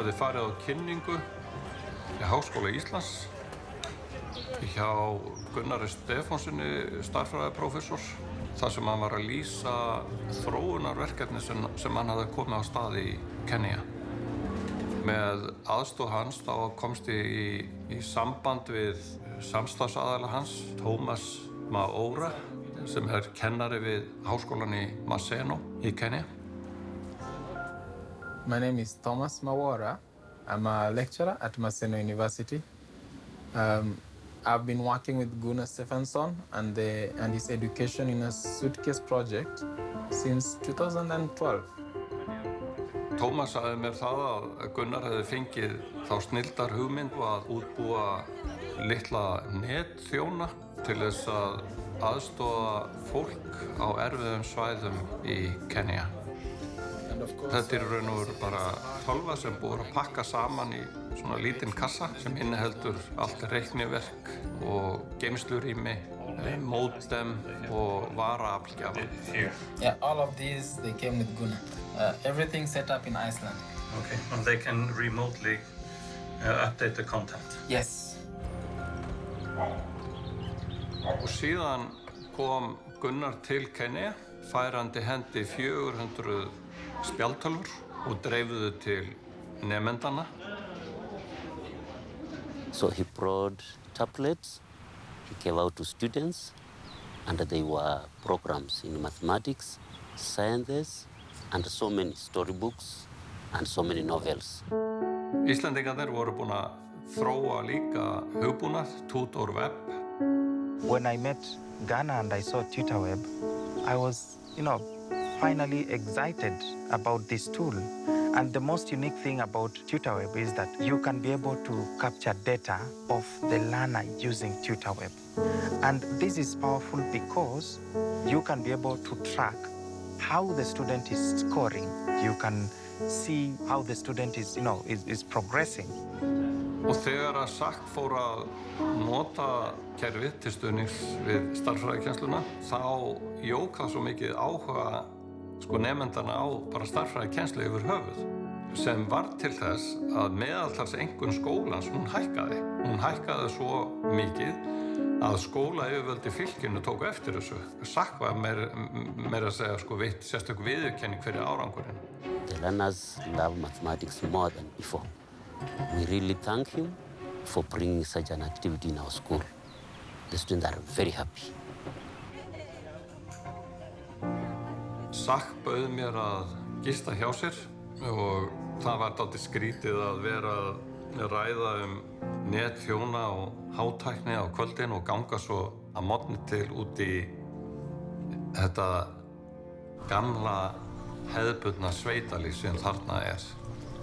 hafði farið á kynningu í Háskóla Íslands hjá Gunnari Stefánsssyni stærðfræðiprófessor þar sem hann var að lýsa þróunarverkefni sem hann hafði komið á stað í Kenía. Með aðstoð hans þá komst ég í samband við samstarfsaðila hans, Thomas Maora, sem kennari við háskólan í Maseno í Kenya. My name is Thomas Maora. I'm a lecturer at Maseno University. I've been working with Gunnar Stefánsson and his education in a suitcase project since 2012. Thomas sagði mér það að Gunnar hefði fengið þá snilldar hugmynd að útbúa litla netþjóna til þess að aðstoða fólk á erfiðum svæðum í Kenya. Þetta raun og veru bara tölva sem búið að pakka saman í svona lítinn kassa sem inniheldur allt reikniverk og geymslurými, módem og varaaflgjafa. Yeah, all of these they came with Gunnar. Everything set up in Iceland. Okay, and they can remotely update the content. Yes. Og síðan kom Gunnar til Kenya, færandi hendi 400 spjaldtölvur og dreifðu til nemendana. So he brought tablets, he gave out to students, and they were programs in mathematics, sciences, and so many storybooks and so many novels. Íslendingarnir voru búin að þróa líka hugbúnað, Tutor Web. When I met Ghana and I saw TutorWeb, I was, finally excited about this tool. And the most unique thing about TutorWeb is that you can be able to capture data of the learner using TutorWeb. And this is powerful because you can be able to track how the student is scoring. You can see how the student is, is progressing. Og þegar að s04e18 fór að nota kerfið til stuðnings við stærðfræðikennsluna, þá jók það svo mikið áhuga nemendana á bara stærðfræðikennslu yfir höfuð, sem var til þess að meðaltalseinkunn skólans hækkaði. Hún hækkaði svo mikið að skólayfirvöld í fylkinu tóku eftir þessu. s04e18 var meira að segja sérstök viðurkenning fyrir árangurinn. The learners love mathematics more than before. We really thank him for bringing such an activity in our school. The students are very happy. s04e18 bauð mér að gista hjá sér og það var dálítið skrítið að vera að ræða netþjóna og hátækni á kvöldin og ganga svo að morgni til út í þetta gamla hefðbundna sveitalíf sem þarna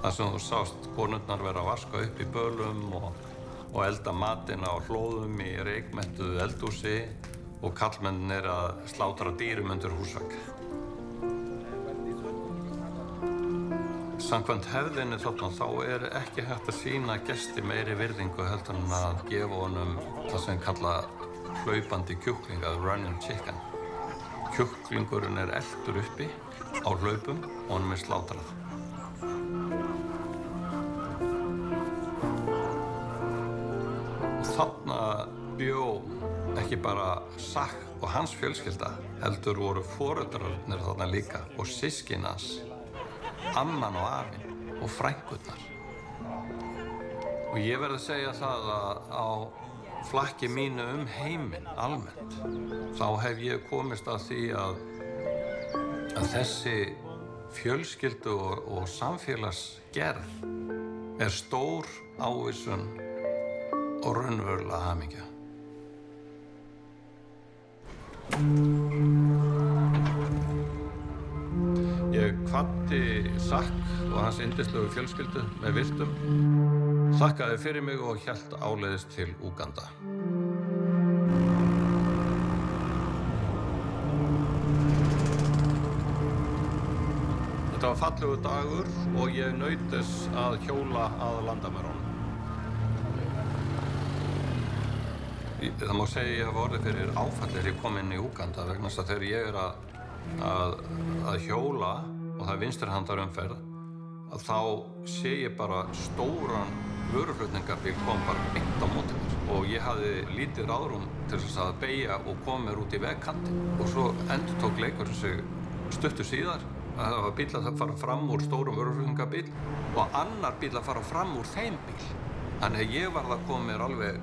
þar sem þú sást konurnar vera að vaska upp í bölum og elda matinn á hlóðum í reykmettuðu eldhúsi og karlmennir að slátra dýrum undir húsvegg. Samkvæmt hefðinni þarna þá ekki hægt að sýna gesti meiri virðingu heldur en að gefa honum það sem kalla hlaupandi kjúkling, running chicken. Kjúklingurinn eltur uppi á hlaupum og honum slátrað. Þarna bjó ekki bara s04e18 og hans fjölskylda, heldur voru foreldrarnir þarna líka og systkin hans, amman og afinn og frænkurnar. Og ég verð að segja það að á flakki mínu heiminn almennt, þá hef ég komist að því að þessi fjölskyldu og samfélagsgerð stór ávísun og raunverulega hamingja. Ég hvatti s04e18 og hans yndislegu fjölskyldu með virtum, þakkaði fyrir mig og hélt áleiðis til Úganda. Þetta var fallegur dagur og ég naut þess að hjóla að landamærunum. Það má segja að ég hafi orðið fyrir áfalli þegar ég kom inn í Úganda vegna þess að þegar ég að hjóla og það vinstrihandarumferð að þá sé ég bara stóran vöruflutningabíl kom bara beint á móti mér og ég hafði lítið ráðrúm til þess að beygja og koma mér út í vegkantinn og svo endurtók leikurinn sig stuttu síðar að það var bíll að fara fram úr stórum vöruflutningabíl og annar bíll að fara fram úr þeim bíl. Þannig að ég varð að koma mér alveg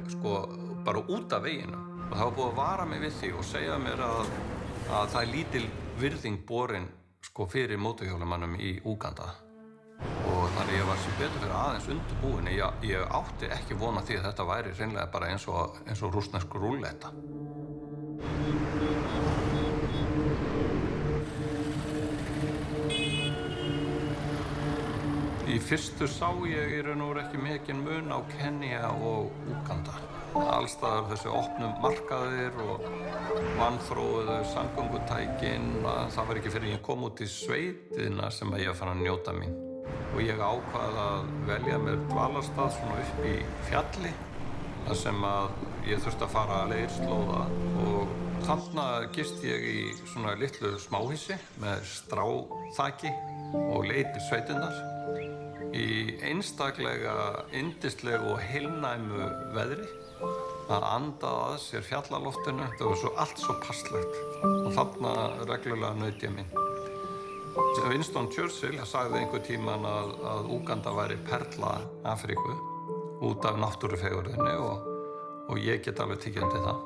bara út af veginum og það var búið að vara mig við því og segja mér að það er lítil virðing borin fyrir mótorhjólumannum í Úganda. Og þannig ég var sem betur fyrir aðeins undirbúinn. Ég átti ekki von á því að þetta væri hreinlega bara eins og rússnesk rúlletta. Í fyrstu sá ég í raun og veru ekki mikinn mun á Kenía og Úganda. Alls staðar þessi opnu markaðir og vanþróuðu samgöngutækin. Það var ekki fyrir ég kom út í sveitina sem ég fann að njóta mín. Og ég ákvað að velja mér dvalarstað svona upp í fjalli þar sem að ég þurfti að fara leirslóða og þarna gist ég í svona litlu smáhýsi með stráþaki og leiti sveitinnar í einstaklega yndislegu og heilnæmu veðri að anda að sér fjallaloftinu. Það var allt svo passlegt og þarna reglulega naut ég mín. Winston Churchill sagði einhver tímann að Úganda væri perla Afríku út af náttúrufegurðinni og ég get alveg tekið undir það.